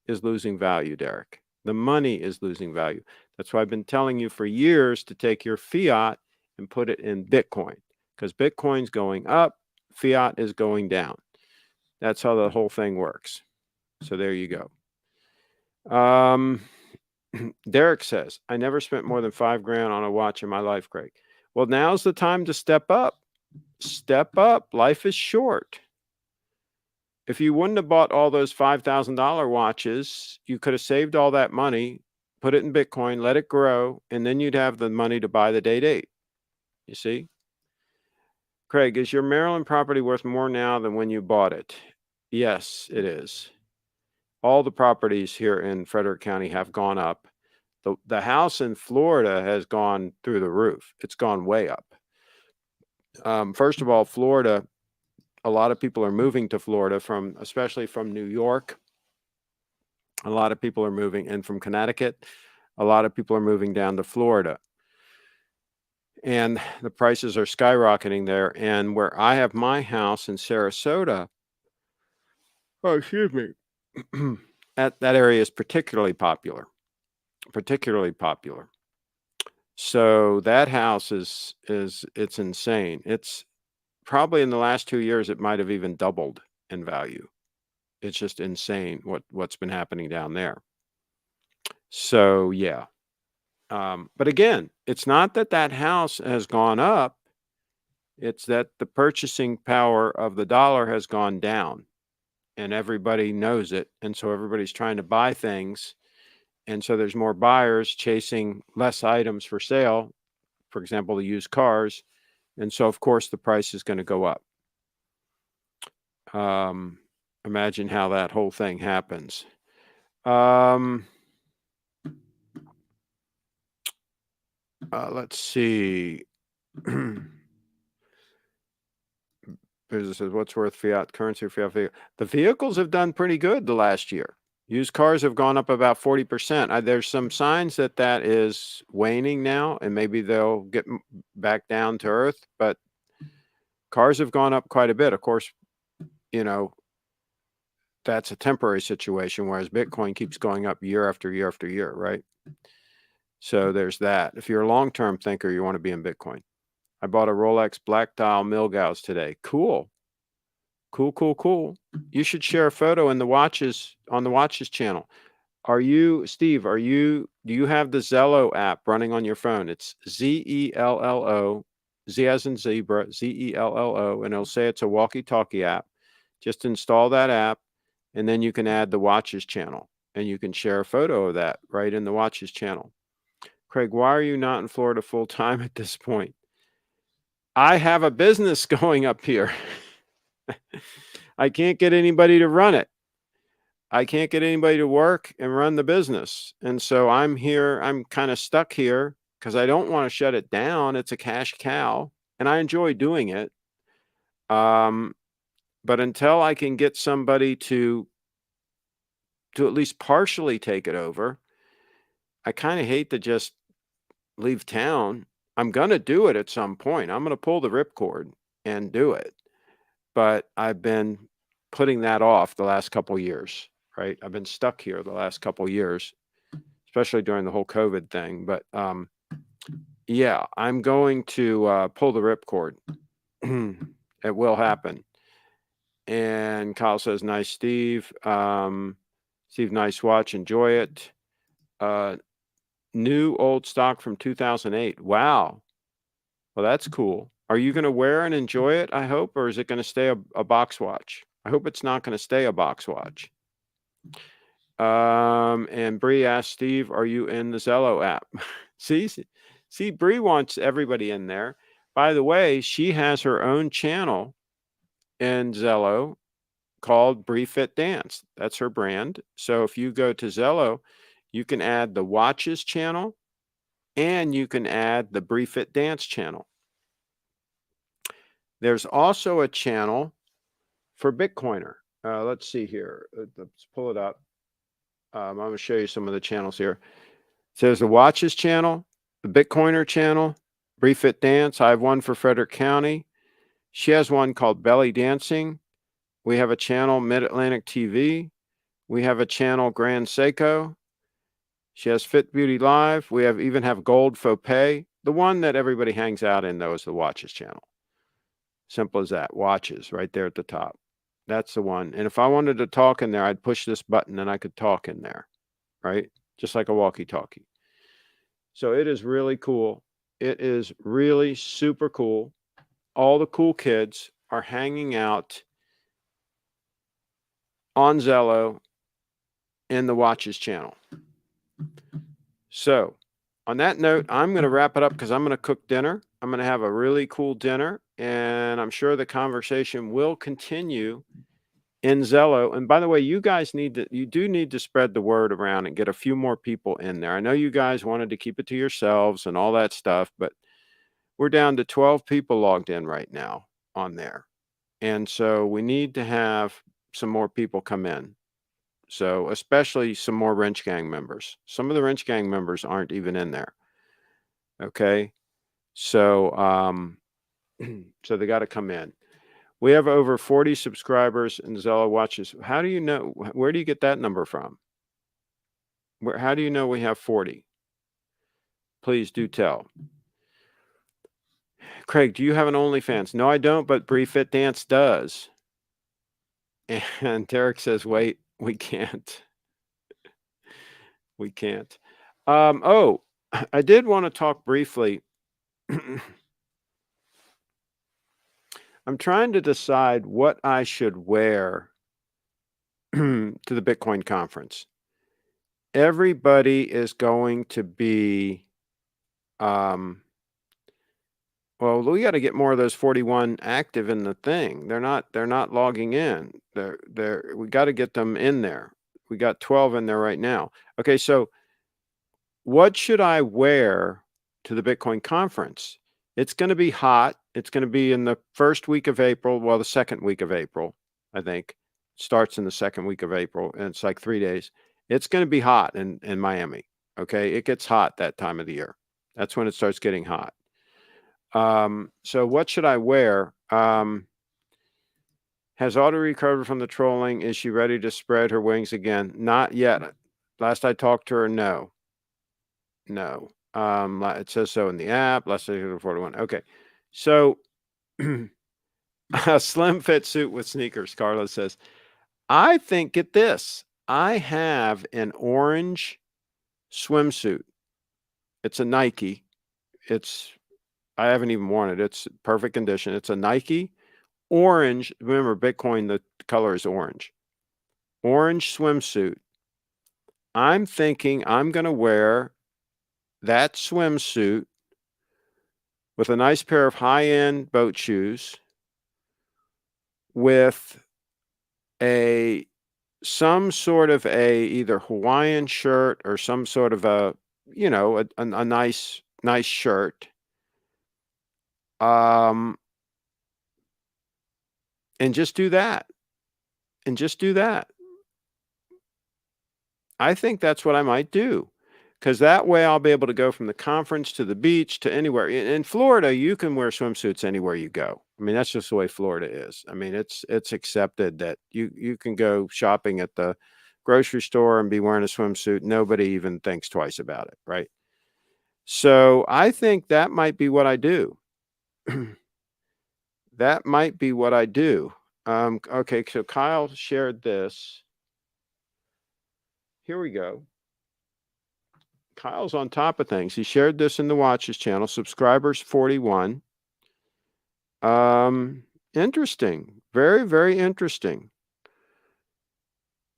is losing value, Derek. The money is losing value. That's why I've been telling you for years to take your fiat and put it in Bitcoin because Bitcoin's going up, fiat is going down. That's how the whole thing works. So there you go. Derek says, I never spent more than $5,000 on a watch in my life, Craig. Well, now's the time to step up. Step up. Life is short. If you wouldn't have bought all those $5,000 watches, you could have saved all that money, put it in Bitcoin, let it grow, and then you'd have the money to buy the date. You see? Craig, is your Maryland property worth more now than when you bought it? Yes, it is. All the properties here in Frederick County have gone up. The house in Florida has gone through the roof. It's gone way up. First of all, Florida, a lot of people are moving to Florida especially from New York. A lot of people are moving, and from Connecticut, a lot of people are moving down to Florida. And the prices are skyrocketing there. And where I have my house in Sarasota, that area is particularly popular. So that house it's insane. It's probably in the last 2 years, it might have even doubled in value. It's just insane what's been happening down there. So yeah. But again, it's not that house has gone up. It's that the purchasing power of the dollar has gone down and everybody knows it. And so everybody's trying to buy things. And so there's more buyers chasing less items for sale, for example, the used cars. And so, of course, the price is going to go up. Imagine how that whole thing happens. Let's see. Business says, what's worth fiat currency or fiat vehicle? The vehicles have done pretty good the last year. Used cars have gone up about 40%. There's some signs that is waning now, and maybe they'll get back down to earth, but cars have gone up quite a bit. Of course, that's a temporary situation, whereas Bitcoin keeps going up year after year after year, right? So there's that. If you're a long-term thinker, you want to be in Bitcoin. I bought a Rolex Black Dial Milgauss today. Cool. You should share a photo on the watches channel. Steve, do you have the ZELLO app running on your phone? It's ZELLO, Z as in zebra, ZELLO, and it'll say it's a walkie-talkie app. Just install that app, and then you can add the watches channel, and you can share a photo of that right in the watches channel. Craig, why are you not in Florida full time at this point? I have a business going up here. I can't get anybody to run it. I can't get anybody to work and run the business. And so I'm here. I'm kind of stuck here because I don't want to shut it down. It's a cash cow and I enjoy doing it. But until I can get somebody to at least partially take it over, I kind of hate to just leave town. I'm going to do it at some point. I'm going to pull the ripcord and do it. But I've been putting that off the last couple of years, right? I've been stuck here the last couple of years, especially during the whole COVID thing. But yeah, I'm going to pull the ripcord. It will happen. And Kyle says, nice, Steve. Steve, nice watch. Enjoy it. New old stock from 2008. Wow. Well, that's cool. Are you going to wear and enjoy it, I hope, or is it going to stay a box watch? I hope it's not going to stay a box watch. And Bree asked Steve, are you in the Zello app? See, Bree wants everybody in there. By the way, she has her own channel in Zello called Bree Fit Dance. That's her brand. So if you go to Zello, you can add the watches channel and you can add the Bree Fit Dance channel. There's also a channel for Bitcoiner. Let's see here. Let's pull it up. I'm going to show you some of the channels here. So there's the watches channel, the Bitcoiner channel, Bree Fit Dance. I have one for Frederick County. She has one called Belly Dancing. We have a channel, Mid-Atlantic TV. We have a channel, Grand Seiko. She has Fit Beauty Live. We even have Gold Faux Pay. The one that everybody hangs out in, though, is the watches channel. Simple as that. Watches right there at the top. That's the one. And if I wanted to talk in there, I'd push this button and I could talk in there, right? Just like a walkie-talkie. So it is really cool. It is really super cool. All the cool kids are hanging out on Zello in the watches channel. So on that note, I'm going to wrap it up because I'm going to cook dinner. I'm going to have a really cool dinner, and I'm sure the conversation will continue in Zello. And by the way, you do need to spread the word around and get a few more people in there. I know you guys wanted to keep it to yourselves and all that stuff, but we're down to 12 people logged in right now on there. And so we need to have some more people come in. So especially some more Wrench Gang members. Some of the Wrench Gang members aren't even in there. Okay. So, so they got to come in. We have over 40 subscribers in Zello watches. How do you know? Where do you get that number from? How do you know we have 40? Please do tell. Craig, do you have an OnlyFans? No, I don't, but Bree Fit Dance does. And Derek says, wait, we can't. We can't. Oh, I did want to talk briefly. I'm trying to decide what I should wear to the Bitcoin conference. Everybody is going to be, well, we got to get more of those 41 active in the thing. They're not logging in. We got to get them in there. We got 12 in there right now. Okay, so what should I wear to the Bitcoin conference? It's going to be hot. It's going to be in the first week of April. Well, the second week of April, I think. Starts in the second week of April, and it's like 3 days. It's going to be hot in Miami. Okay, it gets hot that time of the year. That's when it starts getting hot. So what should I wear? Has Auto recovered from the trolling? Is she ready to spread her wings again? Not yet. Last I talked to her, no. No. It says so in the app. Last I 41. Okay. So a slim fit suit with sneakers, Carlos says. I think, get this. I have an orange swimsuit. It's a Nike. I haven't even worn it. It's perfect condition. It's a Nike orange. Remember, Bitcoin, the color is orange. Orange swimsuit. I'm thinking I'm going to wear that swimsuit with a nice pair of high-end boat shoes with some sort of either Hawaiian shirt or some sort of a nice shirt. And just do that. I think that's what I might do, because that way I'll be able to go from the conference to the beach to anywhere. In Florida, you can wear swimsuits anywhere you go. I mean, that's just the way Florida is. I mean, it's accepted that you can go shopping at the grocery store and be wearing a swimsuit. Nobody even thinks twice about it, right? So I think that might be what I do. That might be what I do. Okay, so Kyle shared this. Here we go. Kyle's on top of things. He shared this in the Watches channel. Subscribers 41. Interesting. Very, very interesting.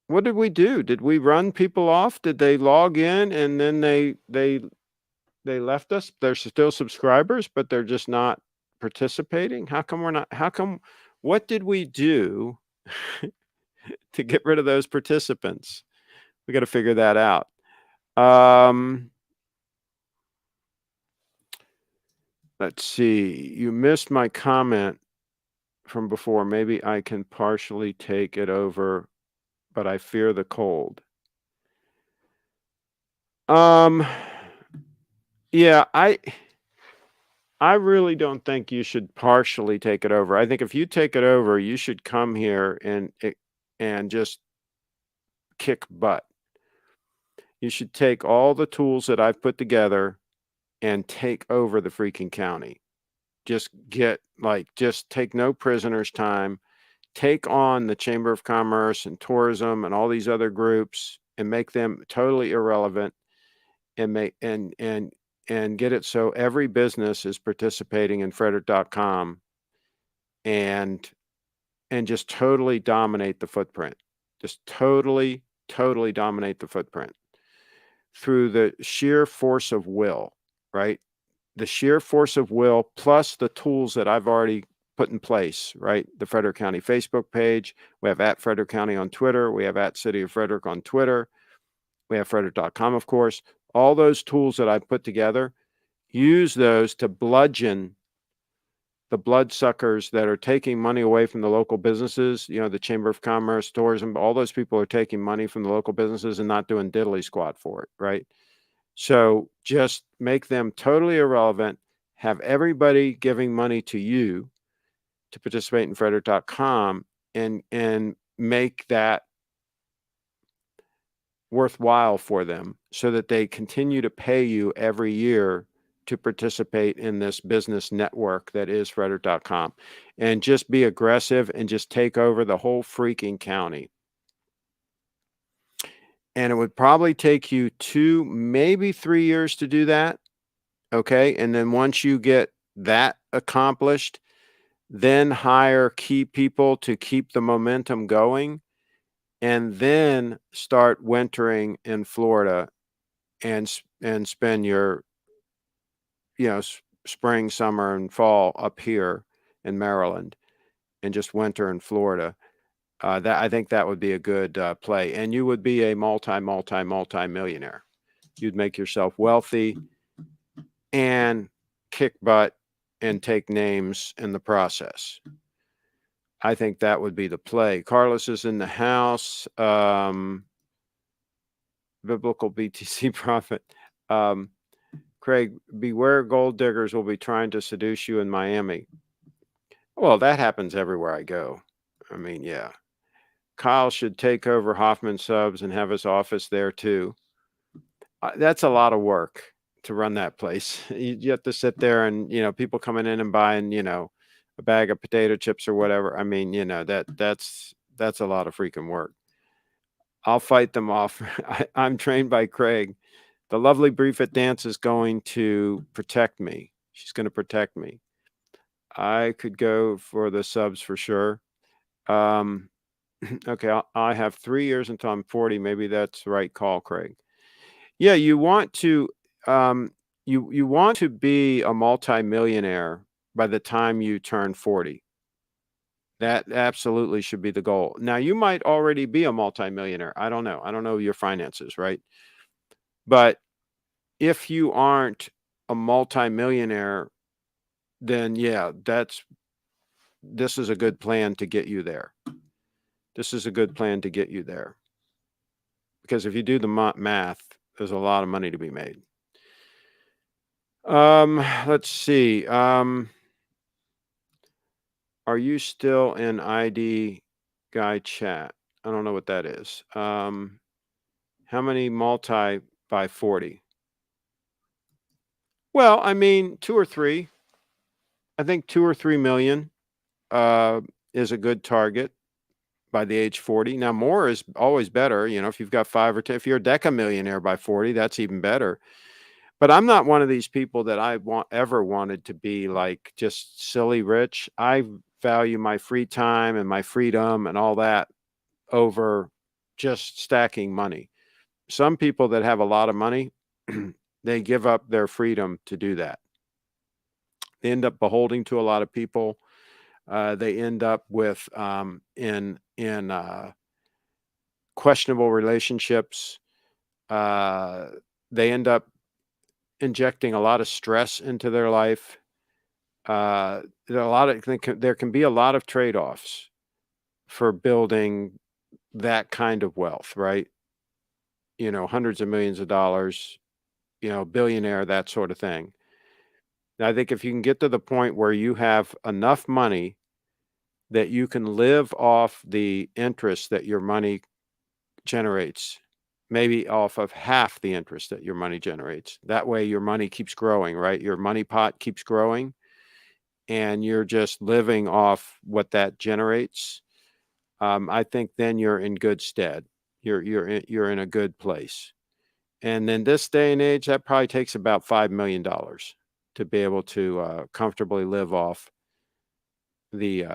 What did we do? Did we run people off? Did they log in and then they left us? They're still subscribers, but they're just not participating? How come we're not? How come? What did we do to get rid of those participants? We got to figure that out. Let's see. You missed my comment from before. Maybe I can partially take it over, but I fear the cold. Yeah, I really don't think you should partially take it over. I think if you take it over, you should come here and just kick butt. You should take all the tools that I've put together and take over the freaking county. Just take no prisoners time. Take on the Chamber of Commerce and tourism and all these other groups and make them totally irrelevant and get it so every business is participating in Frederick.com and just totally dominate the footprint. Just totally dominate the footprint through the sheer force of will, right? The sheer force of will plus the tools that I've already put in place, right? The Frederick County Facebook page. We have at Frederick County on Twitter. We have at City of Frederick on Twitter. We have Frederick.com, of course. All those tools that I've put together, use those to bludgeon the bloodsuckers that are taking money away from the local businesses. You know, the Chamber of Commerce, tourism, all those people are taking money from the local businesses and not doing diddly squat for it, right? So just make them totally irrelevant. Have everybody giving money to you to participate in Frederick.com and make that worthwhile for them so that they continue to pay you every year to participate in this business network that is Frederick.com, and just be aggressive and just take over the whole freaking county. And it would probably take you 2, maybe 3 years to do that. Okay. And then once you get that accomplished, then hire key people to keep the momentum going, and then start wintering in Florida and spend your, spring, summer, and fall up here in Maryland, and just winter in Florida. That I think that would be a good play, and you would be a multi-millionaire. You'd make yourself wealthy and kick butt and take names in the process. I think that would be the play. Carlos is in the house. Biblical BTC prophet. Craig, beware gold diggers will be trying to seduce you in Miami. Well, that happens everywhere I go. I mean, yeah. Kyle should take over Hoffman Subs and have his office there too. That's a lot of work to run that place. You have to sit there and, people coming in and buying, a bag of potato chips or whatever. I mean, that's a lot of freaking work. I'll fight them off. I'm trained by Craig. The lovely Briefet Dance is going to protect me. She's going to protect me. I could go for the subs for sure. Okay, I have 3 years until I'm 40. Maybe that's the right call, Craig. Yeah, you want to you want to be a multimillionaire by the time you turn 40. That absolutely should be the goal. Now, you might already be a multimillionaire. I don't know. I don't know your finances, right? But if you aren't a multimillionaire, then yeah, this is a good plan to get you there. This is a good plan to get you there. Because if you do the math, there's a lot of money to be made. Let's see. Are you still in ID guy chat? I don't know what that is. How many multi by 40? Well, I mean, 2 or 3. I think 2 or 3 million is a good target by the age 40. Now, more is always better. You know, if you've got 5 or 10, if you're a decamillionaire by 40, that's even better. But I'm not one of these people that I ever wanted to be like just silly rich. I value my free time and my freedom and all that over just stacking money. Some people that have a lot of money, they give up their freedom to do that. They end up beholding to a lot of people. They end up with in questionable relationships. They end up injecting a lot of stress into their life. There can be a lot of trade-offs for building that kind of wealth, right? You know, hundreds of millions of dollars, you know, billionaire, that sort of thing. I think if you can get to the point where you have enough money that you can live off the interest that your money generates, maybe off of half the interest that your money generates. That way your money keeps growing, right? Your money pot keeps growing and you're just living off what that generates. I think then you're in good stead. You're in a good place. And then this day and age, that probably takes about $5 million to be able to comfortably live off the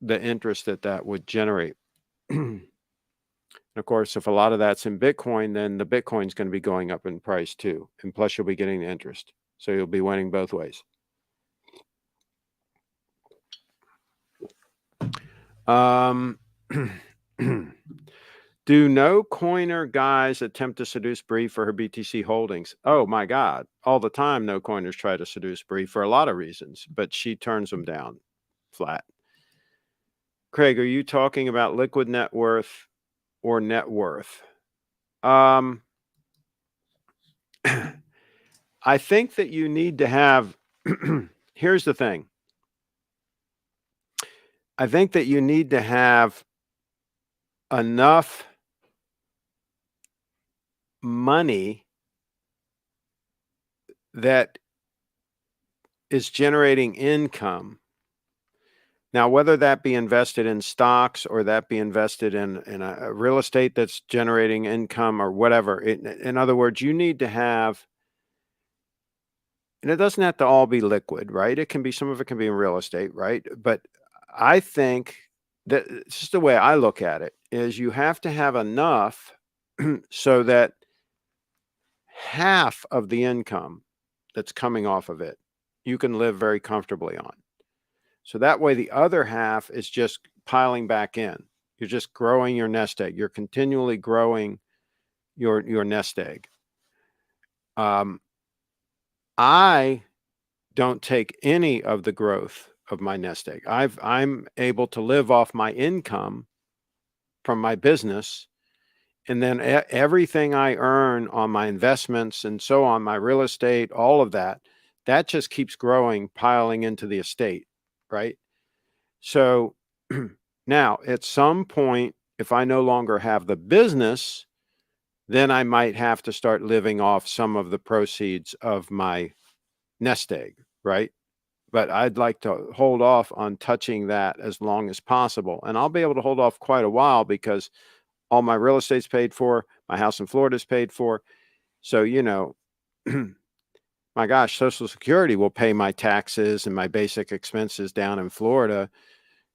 interest that would generate. And of course, if a lot of that's in Bitcoin, then the Bitcoin's going to be going up in price too. And plus you'll be getting the interest. So you'll be winning both ways. Do no coiner guys attempt to seduce Bree for her BTC holdings? Oh my God. All the time, no coiners try to seduce Bree for a lot of reasons, but she turns them down flat. Craig, are you talking about liquid net worth or net worth? I think that you need to have, here's the thing. I think that you need to have enough money that is generating income. Now, whether that be invested in stocks or that be invested in a real estate that's generating income or whatever. In other words, you need to have, and it doesn't have to all be liquid, right? It can be, some of it can be in real estate, right? But I think that it's just the way I look at it is you have to have enough so that half of the income that's coming off of it, you can live very comfortably on. So that way the other half is just piling back in. You're just growing your nest egg. You're continually growing your nest egg. I don't take any of the growth of my nest egg. I'm able to live off my income from my business. And then everything I earn on my investments and so on, my real estate, all of that, that just keeps growing, piling into the estate, right? So now at some point, if I no longer have the business, then I might have to start living off some of the proceeds of my nest egg, right? But I'd like to hold off on touching that as long as possible. And I'll be able to hold off quite a while because all my real estate's paid for, my house in Florida is paid for. So, you know, my gosh, Social Security will pay my taxes and my basic expenses down in Florida.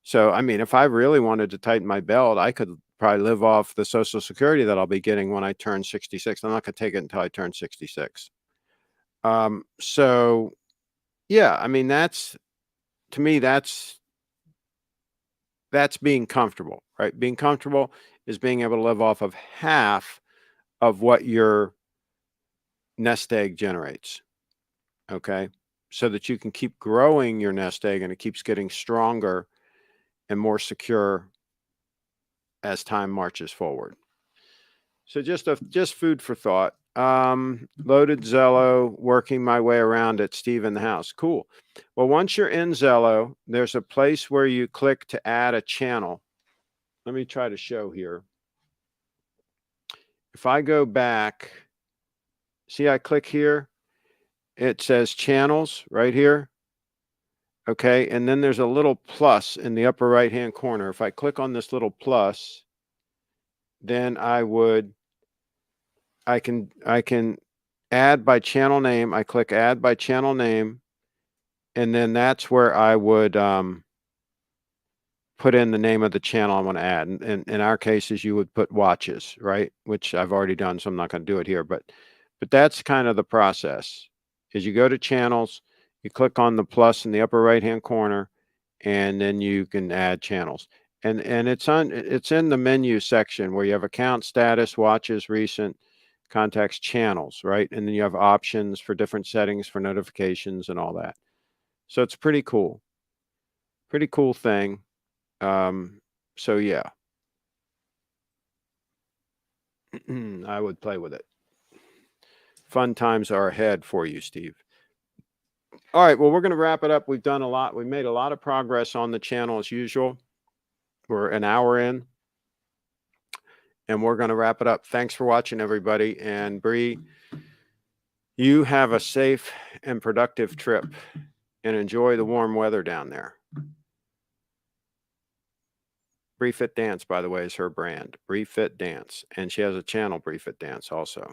So, I mean, if I really wanted to tighten my belt, I could probably live off the Social Security that I'll be getting when I turn 66. I'm not going to take it until I turn 66. So, yeah, I mean, to me, that's being comfortable, right? Being comfortable is being able to live off of half of what your nest egg generates, okay? So that you can keep growing your nest egg and it keeps getting stronger and more secure as time marches forward. So just food for thought. Loaded ZELLO, working my way around it. Steve in the house. Cool. Well, once you're in ZELLO, there's a place where you click to add a channel. Let me try to show here. If I go back, see, I click here it says channels right here. Okay, and then there's a little plus in the upper right hand corner. If I click on this little plus, then I can add by channel name. I click add by channel name, and then that's where I would put in the name of the channel I want to add. And in our cases, you would put watches, right? Which I've already done, so I'm not going to do it here. But that's kind of the process. Is you go to channels, you click on the plus in the upper right hand corner, and then you can add channels. And it's in the menu section where you have account status, watches, recent, contacts, channels, right? And then you have options for different settings for notifications and all that. So it's pretty cool. Pretty cool thing. So yeah, I would play with it. Fun times are ahead for you, Steve. All right, well, we're going to wrap it up. We've done a lot. We made a lot of progress on the channel as usual. We're an hour in, and we're going to wrap it up. Thanks for watching, everybody. And Bree, you have a safe and productive trip, and enjoy the warm weather down there. Bree Fit Dance, by the way, is her brand, Bree Fit Dance. And she has a channel, Bree Fit Dance, also.